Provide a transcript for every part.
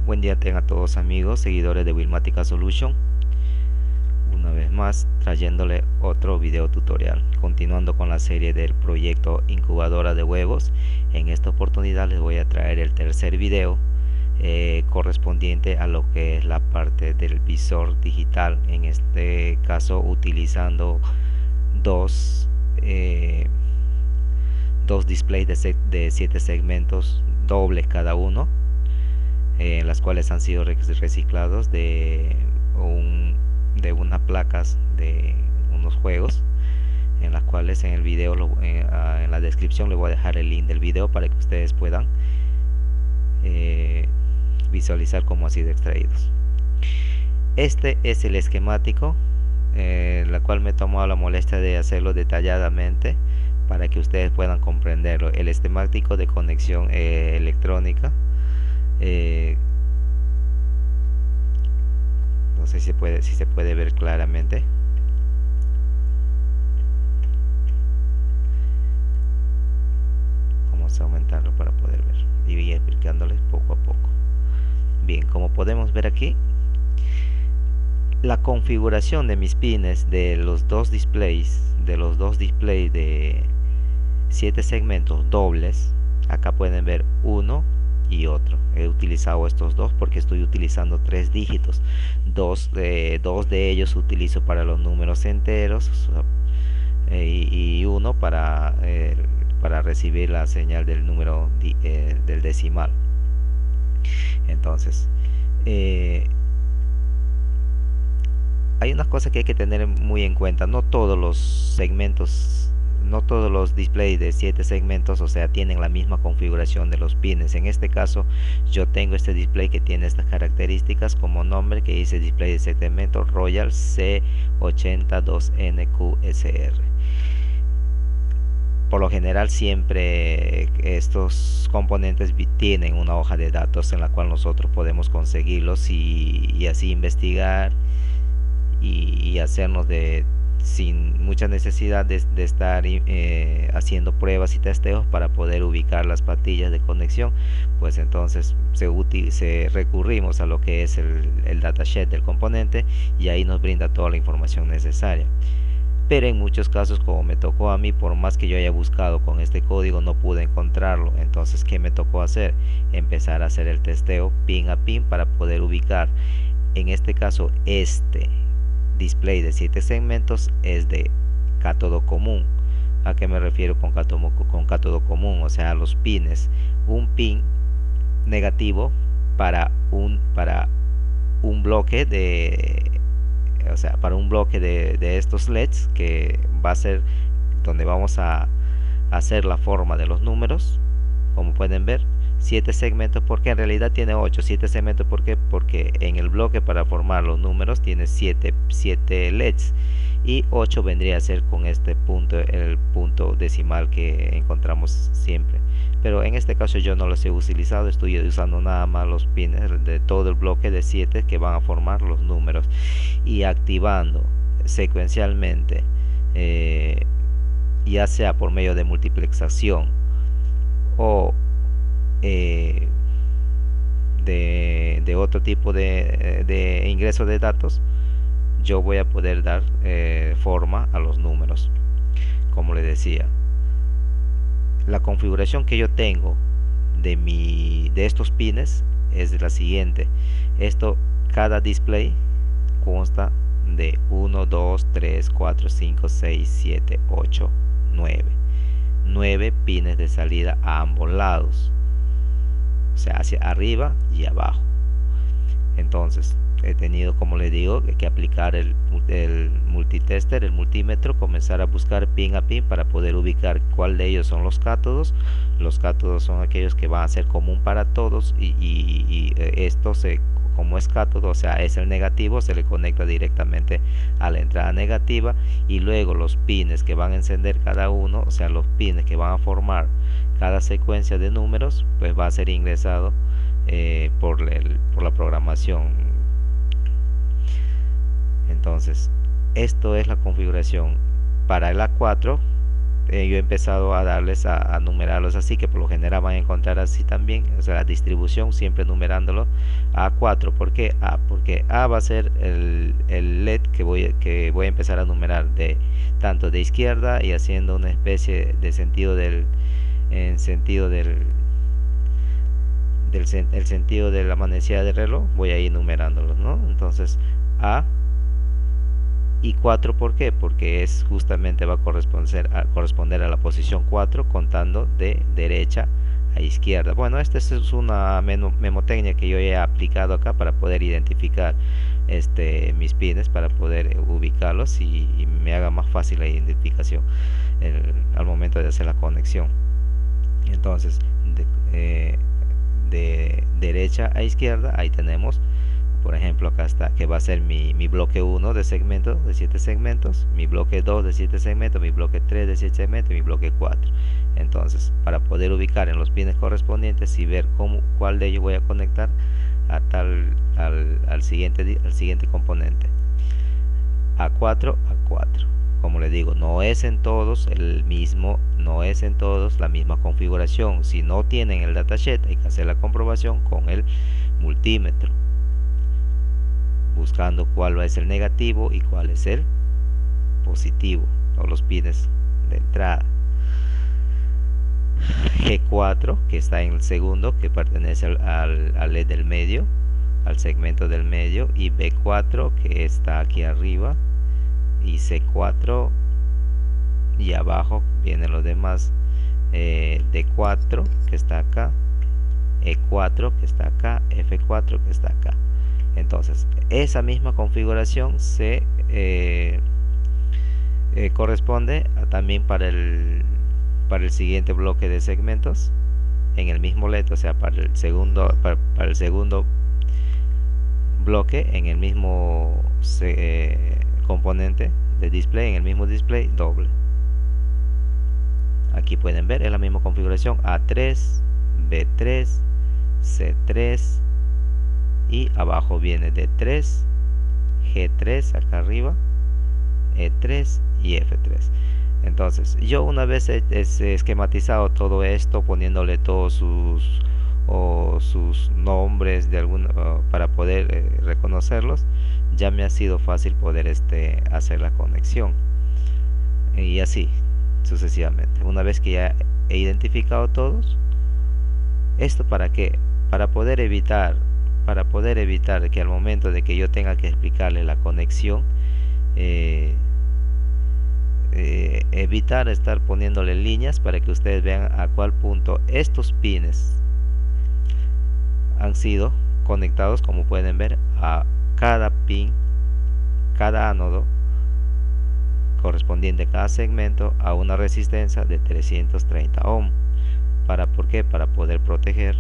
Buen día tengan todos amigos, seguidores de Wilmatica Solution. Una vez más trayéndole otro video tutorial, continuando con la serie del proyecto incubadora de huevos. En esta oportunidad les voy a traer el tercer video correspondiente a lo que es la parte del visor digital, en este caso utilizando dos displays de 7 segmentos dobles cada uno, las cuales han sido reciclados de unas placas de unos juegos, en las cuales en el video en la descripción les voy a dejar el link del video para que ustedes puedan visualizar cómo han sido extraídos. Este es el esquemático, la cual me he tomado la molestia de hacerlo detalladamente para que ustedes puedan comprenderlo. El esquemático de conexión electrónica. No sé si se puede ver claramente. Vamos a aumentarlo para poder ver y ir explicándoles poco a poco. Bien, como podemos ver aquí, la configuración de mis pines de los dos displays de 7 segmentos dobles. Acá pueden ver uno y otro. He utilizado estos dos porque estoy utilizando 3 dígitos. Dos de ellos utilizo para los números enteros, y uno para recibir la señal del número del decimal. Entonces hay unas cosas que hay que tener muy en cuenta. No todos los segmentos, no todos los displays de 7 segmentos, o sea, tienen la misma configuración de los pines. En este caso, yo tengo este display que tiene estas características como nombre, que dice display de segmento Royal C82NQSR. Por lo general, siempre estos componentes tienen una hoja de datos en la cual nosotros podemos conseguirlos y así investigar y hacernos sin mucha necesidad de estar haciendo pruebas y testeos para poder ubicar las patillas de conexión. Pues entonces recurrimos a lo que es el datasheet del componente, y ahí nos brinda toda la información necesaria. Pero en muchos casos, como me tocó a mí, por más que yo haya buscado con este código, no pude encontrarlo. Entonces, ¿qué me tocó hacer? Empezar a hacer el testeo pin a pin para poder ubicar. En este caso, este display de 7 segmentos es de cátodo común. ¿A qué me refiero con cátodo común? O sea, los pines, un pin negativo para un bloque de estos LEDs, que va a ser donde vamos a hacer la forma de los números. Como pueden ver, 7 segmentos, porque en realidad tiene 8. 7 segmentos, ¿por qué? Porque en el bloque para formar los números tiene 7 LEDs, y 8 vendría a ser con este punto, el punto decimal que encontramos siempre. Pero en este caso yo no los he utilizado, estoy usando nada más los pines de todo el bloque de 7 que van a formar los números, y activando secuencialmente, ya sea por medio de multiplexación o de otro tipo de ingreso de datos, yo voy a poder dar forma a los números. Como les decía, la configuración que yo tengo de estos pines es la siguiente. Cada display consta de 1, 2, 3, 4, 5, 6, 7, 8, 9 pines de salida a ambos lados, o sea, hacia arriba y abajo. Entonces he tenido, como les digo, que aplicar el multitester, el multímetro, comenzar a buscar pin a pin para poder ubicar cuál de ellos son los cátodos. Los cátodos son aquellos que van a ser común para todos, y esto como es cátodo, o sea, es el negativo, se le conecta directamente a la entrada negativa, y luego los pines que van a encender cada uno, o sea, los pines que van a formar cada secuencia de números, pues va a ser ingresado por la programación. Entonces, esto es la configuración para el A4 yo he empezado a darles a numerarlos así, que por lo general van a encontrar así también, o sea, la distribución siempre numerándolo a 4. ¿Por qué A? Porque A va a ser el LED que voy a empezar a numerar de tanto de izquierda y haciendo una especie de sentido en sentido el sentido de la manecilla del reloj, voy a ir numerándolos, ¿no? Entonces A y 4, ¿por qué? Porque es justamente va a corresponder a la posición 4 contando de derecha a izquierda. Bueno, esta es una memotecnia que yo he aplicado acá para poder identificar mis pines, para poder ubicarlos y me haga más fácil la identificación al momento de hacer la conexión. Entonces, de derecha a izquierda, ahí tenemos, por ejemplo, acá está, que va a ser mi bloque 1 de segmentos, de 7 segmentos, mi bloque 2 de 7 segmentos, mi bloque 3 de 7 segmentos y mi bloque 4. Entonces, para poder ubicar en los pines correspondientes y ver cuál de ellos voy a conectar al siguiente componente. A4, A4. Como les digo, no es en todos no es en todos la misma configuración. Si no tienen el datasheet, hay que hacer la comprobación con el multímetro, buscando cuál es el negativo y cuál es el positivo, todos los pines de entrada. G4, que está en el segundo, que pertenece al LED del medio, al segmento del medio, y B4, que está aquí arriba, y C4, y abajo vienen los demás, D4, que está acá, E4, que está acá, F4, que está acá. Entonces, esa misma configuración se corresponde también para el siguiente bloque de segmentos en el mismo LED, o sea, para el segundo bloque en el mismo componente de display, en el mismo display doble. Aquí pueden ver, es la misma configuración: A3, B3, C3, y abajo viene D3, G3 acá arriba, E3 y F3. Entonces, yo una vez he esquematizado todo esto, poniéndole todos sus nombres para poder reconocerlos, ya me ha sido fácil poder hacer la conexión, y así sucesivamente. Una vez que ya he identificado todos, ¿esto para qué? Para poder evitar que al momento de que yo tenga que explicarle la conexión, evitar estar poniéndole líneas, para que ustedes vean a cuál punto estos pines han sido conectados, como pueden ver, a cada pin, cada ánodo correspondiente a cada segmento, a una resistencia de 330 ohm. ¿Por qué? Para poder proteger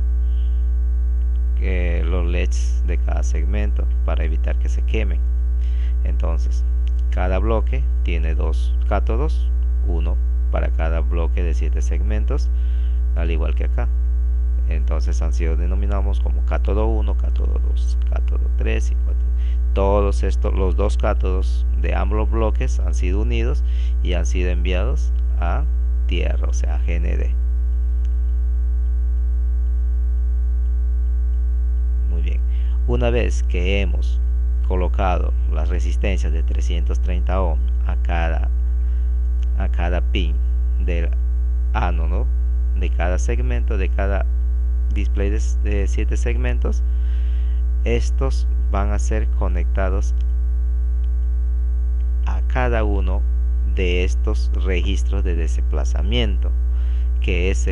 los LEDs de cada segmento, para evitar que se quemen. Entonces, cada bloque tiene dos cátodos, uno para cada bloque de 7 segmentos, al igual que acá. Entonces han sido denominados como cátodo 1, cátodo 2, cátodo 3 y 4. Todos los dos cátodos de ambos bloques han sido unidos y han sido enviados a tierra, o sea, a GND. Muy bien. Una vez que hemos colocado las resistencias de 330 ohm a cada pin del ánodo de cada segmento, de cada display de 7 segmentos, estos van a ser conectados a cada uno de estos registros de desplazamiento, que es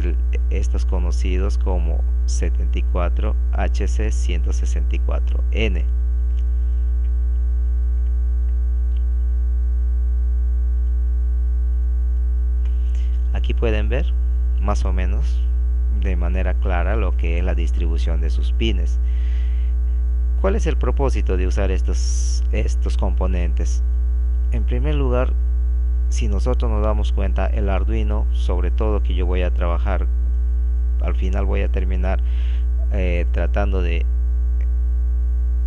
estos conocidos como 74HC164N. Aquí pueden ver más o menos de manera clara lo que es la distribución de sus pines. ¿Cuál es el propósito de usar estos componentes? En primer lugar, si nosotros nos damos cuenta, el Arduino, sobre todo que yo voy a trabajar, al final voy a terminar tratando de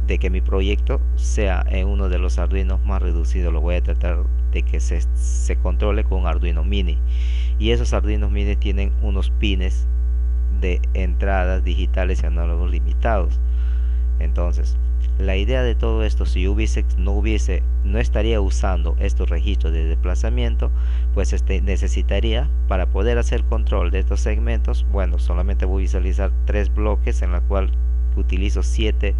de que mi proyecto sea en uno de los Arduinos más reducidos. Lo voy a tratar de que se controle con un Arduino Mini, y esos Arduinos Mini tienen unos pines de entradas digitales y análogos limitados. Entonces, la idea de todo esto, si yo no estaría usando estos registros de desplazamiento, pues necesitaría, para poder hacer control de estos segmentos, bueno, solamente voy a visualizar 3 bloques en la cual utilizo 7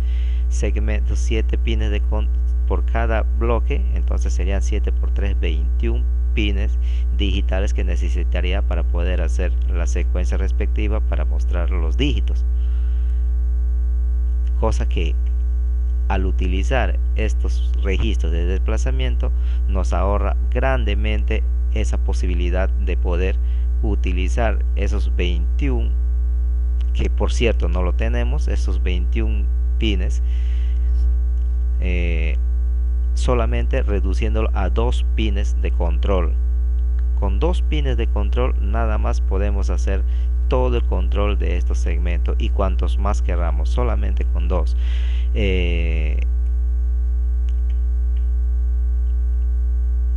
segmentos, 7 pines por cada bloque. Entonces serían 7 por 3, 21 pines digitales que necesitaría para poder hacer la secuencia respectiva para mostrar los dígitos, cosa que al utilizar estos registros de desplazamiento nos ahorra grandemente esa posibilidad de poder utilizar esos 21, que por cierto no lo tenemos, esos 21 pines, solamente reduciéndolo a 2 pines de control. Con 2 pines de control nada más podemos hacer todo el control de estos segmentos, y cuantos más queramos, solamente con 2.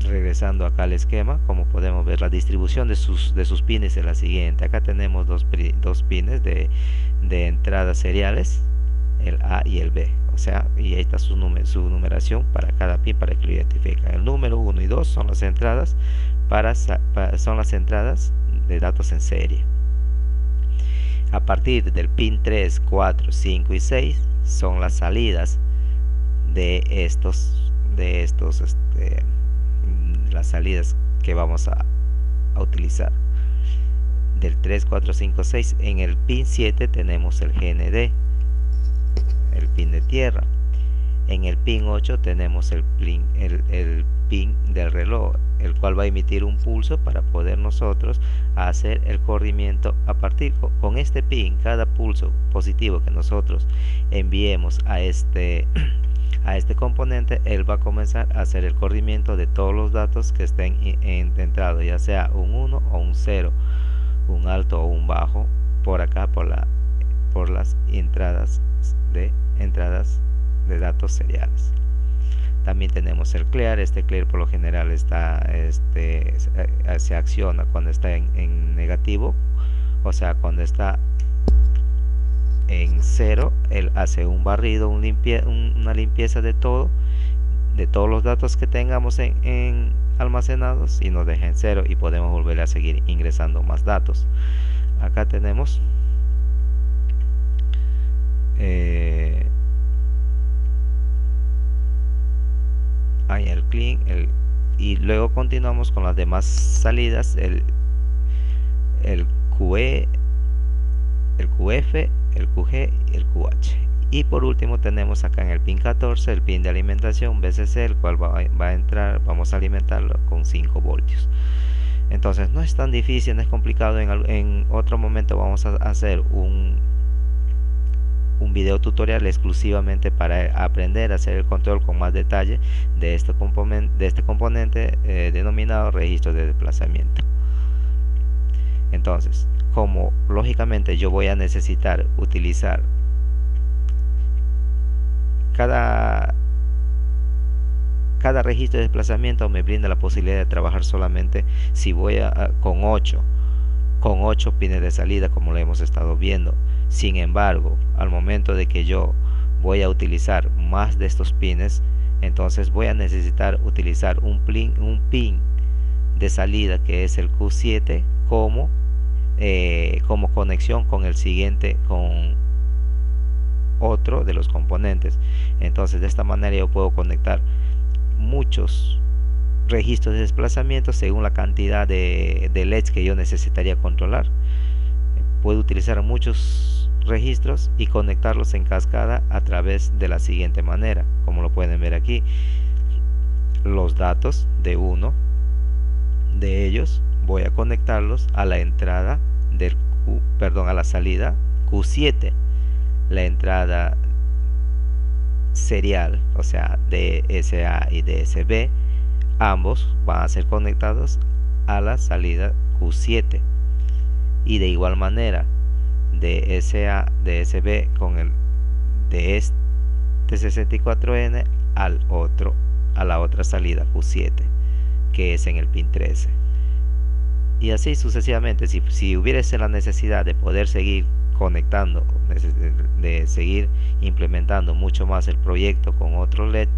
Regresando acá al esquema, como podemos ver, la distribución de sus pines es la siguiente. Acá tenemos dos pines de entradas seriales, el A y el B, o sea, y ahí está su numeración para cada pin para que lo identifiquen. El número 1 y 2 son las entradas son las entradas de datos en serie. A partir del pin 3, 4, 5 y 6 son las salidas de las salidas que vamos a utilizar. Del 3, 4, 5, 6, en el pin 7 tenemos el GND, el pin de tierra. En el pin 8 tenemos el pin del reloj, el cual va a emitir un pulso para poder nosotros hacer el corrimiento. A partir con este pin, cada pulso positivo que nosotros enviemos a este componente, él va a comenzar a hacer el corrimiento de todos los datos que estén entrados, ya sea un 1 o un 0, un alto o un bajo, por acá por las entradas de datos seriales. También tenemos el clear. Este clear por lo general se acciona cuando está en negativo, o sea, cuando está en 0, él hace un barrido, una limpieza de todos los datos que tengamos en almacenados, y nos deja en 0, y podemos volver a seguir ingresando más datos. Acá tenemos el clean, y luego continuamos con las demás salidas, el QE, el QF, el QG y el QH. Y por último tenemos acá en el pin 14 el pin de alimentación VCC, el cual va a entrar, vamos a alimentarlo con 5 voltios. Entonces no es tan difícil, no es complicado. En otro momento vamos a hacer un video tutorial exclusivamente para aprender a hacer el control con más detalle de este componente denominado registro de desplazamiento. Entonces, como lógicamente yo voy a necesitar utilizar cada registro de desplazamiento, me brinda la posibilidad de trabajar solamente si voy con 8 pines de salida, como lo hemos estado viendo. Sin embargo, al momento de que yo voy a utilizar más de estos pines, entonces voy a necesitar utilizar un pin de salida, que es el Q7, como conexión con el siguiente, con otro de los componentes. Entonces de esta manera yo puedo conectar muchos registros de desplazamiento según la cantidad de LEDs que yo necesitaría controlar. Puedo utilizar muchos registros y conectarlos en cascada a través de la siguiente manera, como lo pueden ver aquí. Los datos de uno de ellos voy a conectarlos a la entrada a la salida Q7, la entrada serial, o sea, DSA y DSB, ambos van a ser conectados a la salida Q7, y de igual manera DSA, DSB con el de este 764N a la otra salida Q7, que es en el pin 13. Y así sucesivamente. Si hubiese la necesidad de poder seguir conectando, de seguir implementando mucho más el proyecto con otros LED,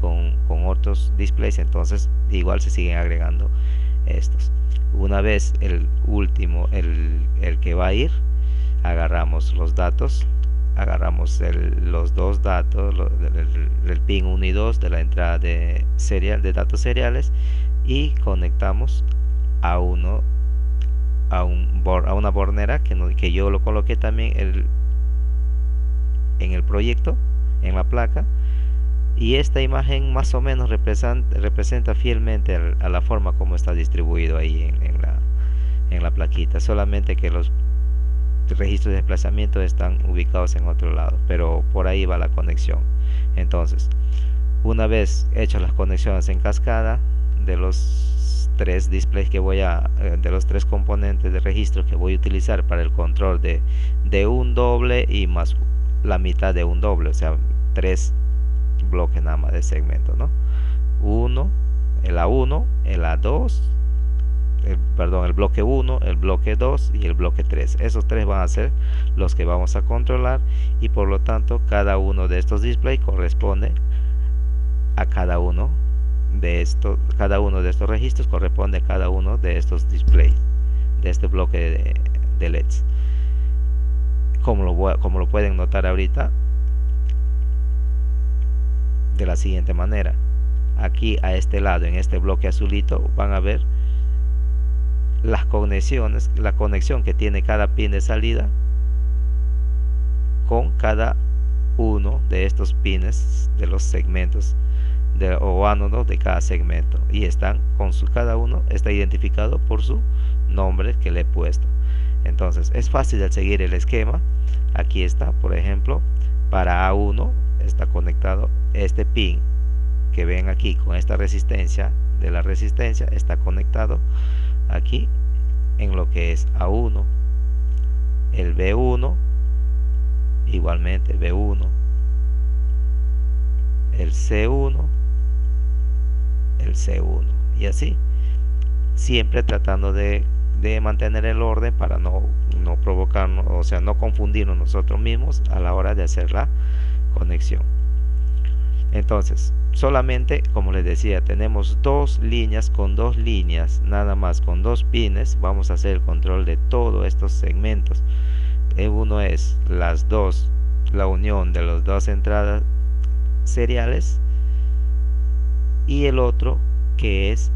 con otros displays, entonces igual se siguen agregando estos. Una vez el último, el que va a ir, agarramos los datos, agarramos los dos datos, el pin 1 y 2 de la entrada de datos seriales, y conectamos a una bornera que yo lo coloqué también en el proyecto, en la placa. Y esta imagen más o menos representa fielmente a la forma como está distribuido ahí en la plaquita, solamente que los registros de desplazamiento están ubicados en otro lado, pero por ahí va la conexión. Entonces, una vez hechas las conexiones en cascada de los tres displays de los tres componentes de registro que voy a utilizar para el control de un doble y más la mitad de un doble, o sea, tres bloques nada más de segmento, ¿no? El A1, el A2, el bloque 1, el bloque 2 y el bloque 3. Esos tres van a ser los que vamos a controlar, y por lo tanto cada uno de estos displays corresponde a cada uno de estos registros, corresponde a cada uno de estos displays de este bloque de LEDs. Como lo pueden notar ahorita, de la siguiente manera. Aquí a este lado, en este bloque azulito, van a ver las conexiones, la conexión que tiene cada pin de salida con cada uno de estos pines de los segmentos o ánodos de cada segmento, y cada uno está identificado por su nombre que le he puesto. Entonces es fácil de seguir el esquema. Aquí está, por ejemplo, para A1 está conectado este pin que ven aquí con esta resistencia de la resistencia, está conectado aquí en lo que es A1. El B1 igualmente, el B1, el C1, el C1, y así, siempre tratando de mantener el orden para no provocarnos, o sea, no confundirnos nosotros mismos a la hora de hacer la conexión. Entonces, solamente, como les decía, tenemos dos líneas, nada más con dos pines vamos a hacer el control de todos estos segmentos. Uno es la unión de las dos entradas seriales, y el otro que es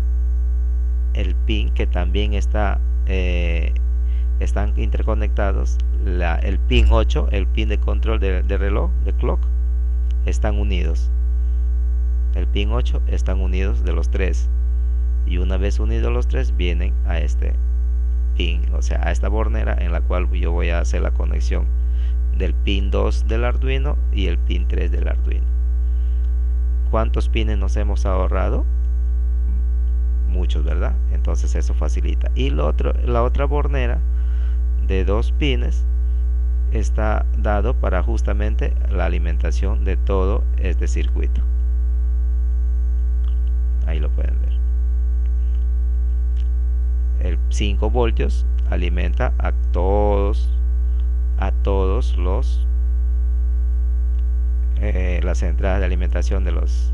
el pin que también están interconectados, el pin 8, el pin de control de reloj, de clock, están unidos. El pin 8 están unidos de los tres, y una vez unidos los tres vienen a este pin, o sea, a esta bornera en la cual yo voy a hacer la conexión del pin 2 del Arduino y el pin 3 del Arduino. ¿Cuántos pines nos hemos ahorrado? Muchos, ¿verdad? Entonces eso facilita. Y la otra bornera de dos pines está dado para justamente la alimentación de todo este circuito. Ahí lo pueden ver. El 5 voltios alimenta a todos las entradas de alimentación de los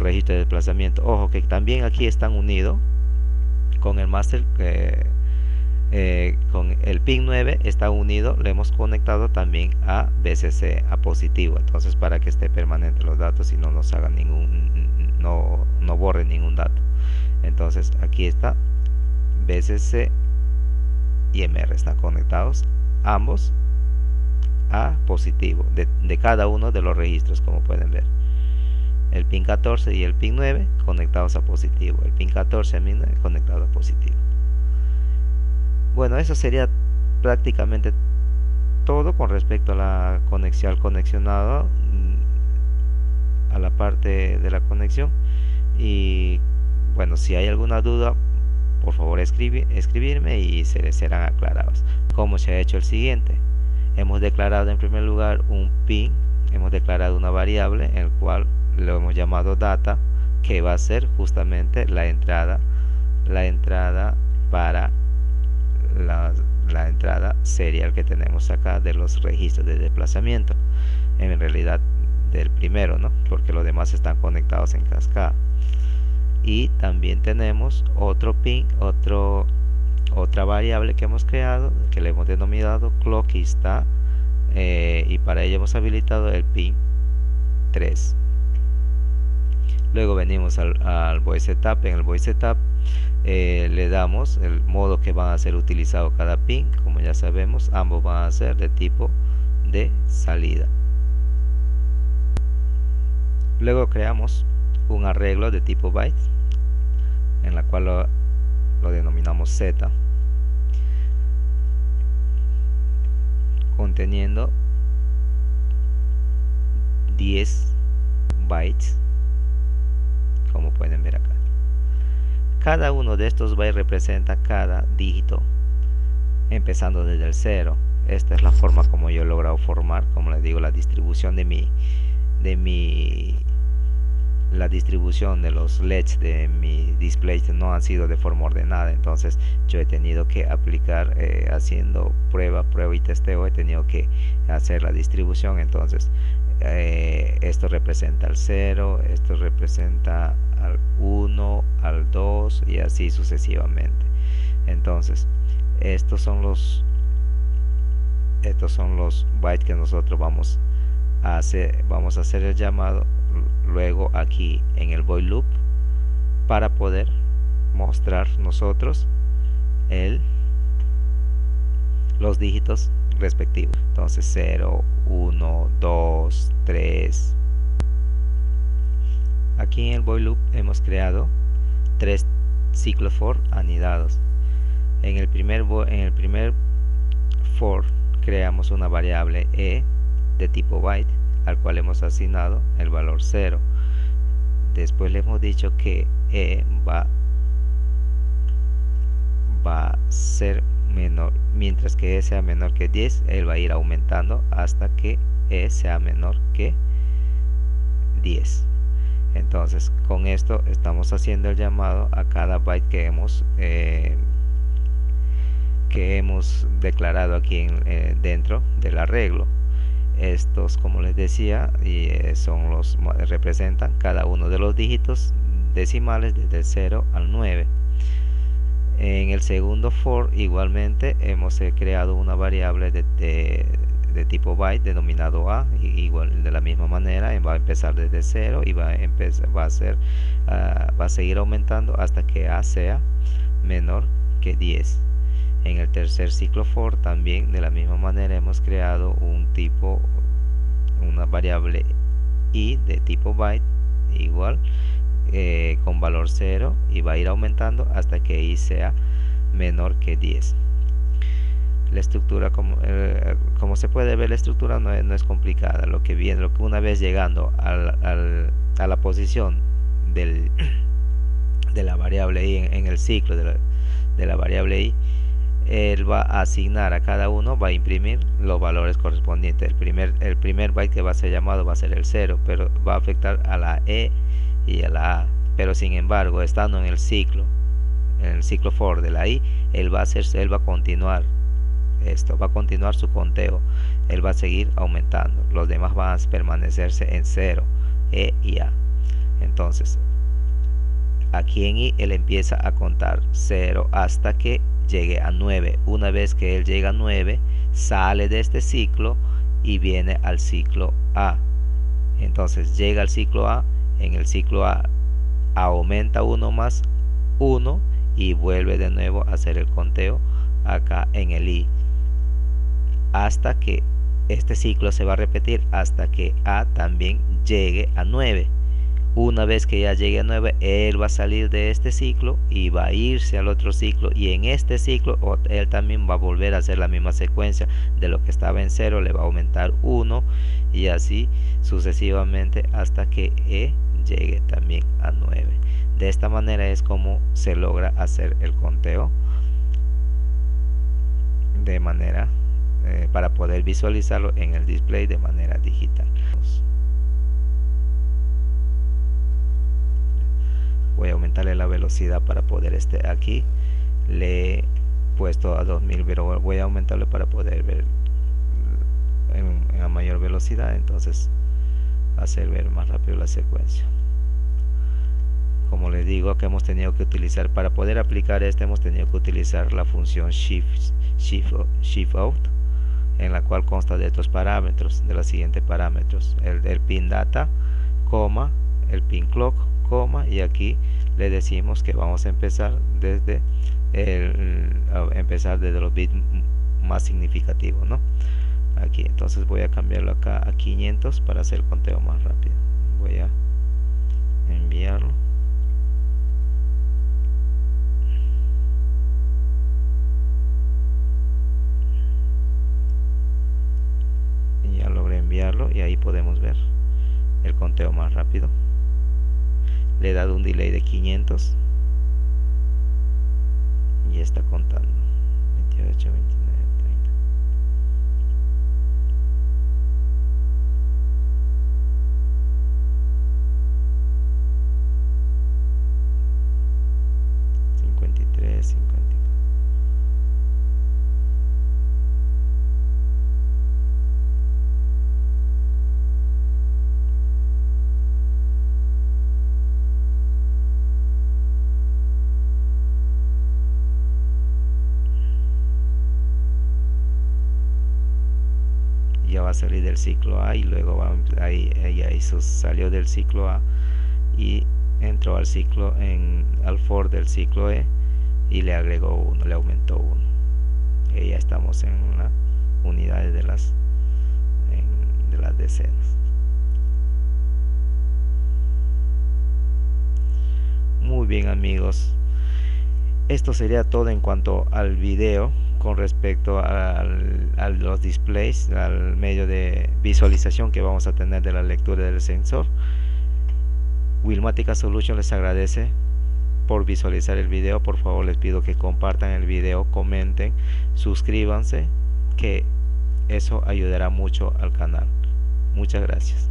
registros de desplazamiento. Ojo que también aquí están unidos con el master, con el pin 9 está unido, le hemos conectado también a BCC, a positivo, entonces para que esté permanente los datos y no nos haga no borre ningún dato. Entonces aquí está BCC y MR, están conectados ambos a positivo de cada uno de los registros, como pueden ver. El pin 14 y el pin 9 conectados a positivo, el pin 14 y el pin 9 conectado a positivo. Bueno, eso sería prácticamente todo con respecto a la conexión, al conexionado, a la parte de la conexión. Y bueno, si hay alguna duda, por favor escribirme y serán aclarados. ¿Cómo se ha hecho el siguiente? hemos declarado en primer lugar un pin, hemos declarado una variable en el cual lo hemos llamado data, que va a ser justamente la entrada para la entrada serial que tenemos acá de los registros de desplazamiento, en realidad del primero, ¿no? Porque los demás están conectados en cascada. Y también tenemos otro pin, otra variable que hemos creado, que le hemos denominado clock, y está, y para ello hemos habilitado el pin 3. Luego venimos al void setup. En el void setup le damos el modo que van a ser utilizado cada pin. Como ya sabemos, ambos van a ser de tipo de salida. Luego creamos un arreglo de tipo byte, en la cual lo denominamos Z, conteniendo 10 bytes, como pueden ver acá. Cada uno de estos bytes representa cada dígito, empezando desde el 0. Esta es la forma como yo he logrado formar, como les digo, la distribución la distribución de los LEDs de mi display no han sido de forma ordenada. Entonces yo he tenido que aplicar, haciendo prueba y testeo, he tenido que hacer la distribución. Entonces esto representa al 0, esto representa al 1, al 2 y así sucesivamente. Entonces estos son los bytes que nosotros vamos a hacer el llamado luego aquí en el void loop para poder mostrar nosotros los dígitos respectivos. Entonces 0, 1, 2, 3. Aquí en el void loop hemos creado 3 ciclos for anidados. En el primer for creamos una variable e de tipo byte, al cual hemos asignado el valor 0. Después le hemos dicho que e va a ser menor, mientras que e sea menor que 10, él va a ir aumentando hasta que e sea menor que 10. Entonces con esto estamos haciendo el llamado a cada byte que hemos declarado aquí dentro del arreglo. Estos, como les decía, representan cada uno de los dígitos decimales desde el 0 al 9. En el segundo for igualmente hemos creado una variable de tipo byte denominado a, igual de la misma manera va a empezar desde 0 y va a seguir aumentando hasta que a sea menor que 10. En el tercer ciclo for también de la misma manera hemos creado una variable i de tipo byte igual, con valor 0, y va a ir aumentando hasta que i sea menor que 10. La estructura, como se puede ver, la estructura no es complicada. Lo que una vez llegando a la posición de la variable i en el ciclo de la variable i, él va a asignar a cada uno, va a imprimir los valores correspondientes. El primer byte que va a ser llamado va a ser el 0, pero va a afectar a la e y a la a. Pero sin embargo, estando en el ciclo for de la i, él va a continuar esto, va a continuar su conteo, él va a seguir aumentando. Los demás van a permanecerse en 0, e y a. Entonces aquí en i él empieza a contar 0 hasta que llegue a 9. Una vez que él llega a 9, sale de este ciclo y viene al ciclo A. Entonces llega al ciclo A. En el ciclo A aumenta 1 más 1 y vuelve de nuevo a hacer el conteo acá en el I, hasta que este ciclo se va a repetir hasta que A también llegue a 9. Una vez que ya llegue a 9, él va a salir de este ciclo y va a irse al otro ciclo, y en este ciclo él también va a volver a hacer la misma secuencia. De lo que estaba en 0 le va a aumentar 1 y así sucesivamente hasta que E llegue también a 9. De esta manera es como se logra hacer el conteo de manera para poder visualizarlo en el display de manera digital. Voy a aumentarle la velocidad para poder aquí le he puesto a 2000, pero voy a aumentarle para poder ver en a mayor velocidad, entonces hacer ver más rápido la secuencia. Como les digo, que hemos tenido que utilizar para poder aplicar hemos tenido que utilizar la función shift out, en la cual consta de estos parámetros, de los siguientes parámetros: el pin data, coma, el pin clock, coma, y aquí le decimos que vamos a empezar desde los bits más significativos, ¿no? Aquí, entonces voy a cambiarlo acá a 500 para hacer el conteo más rápido. Voy a enviarlo. Y ya logré enviarlo, y ahí podemos ver el conteo más rápido. Le he dado un delay de 500 y está contando. 28, 29, 30. Ya va a salir del ciclo A, y luego ahí salió del ciclo A y entró al ciclo al for del ciclo E, y le agregó 1, le aumentó 1, y ya estamos en las unidades de las decenas. Muy bien, amigos, esto sería todo en cuanto al video con respecto a los displays, al medio de visualización que vamos a tener de la lectura del sensor. Wilmatica Solutions les agradece por visualizar el video. Por favor, les pido que compartan el video, comenten, suscríbanse, que eso ayudará mucho al canal. Muchas gracias.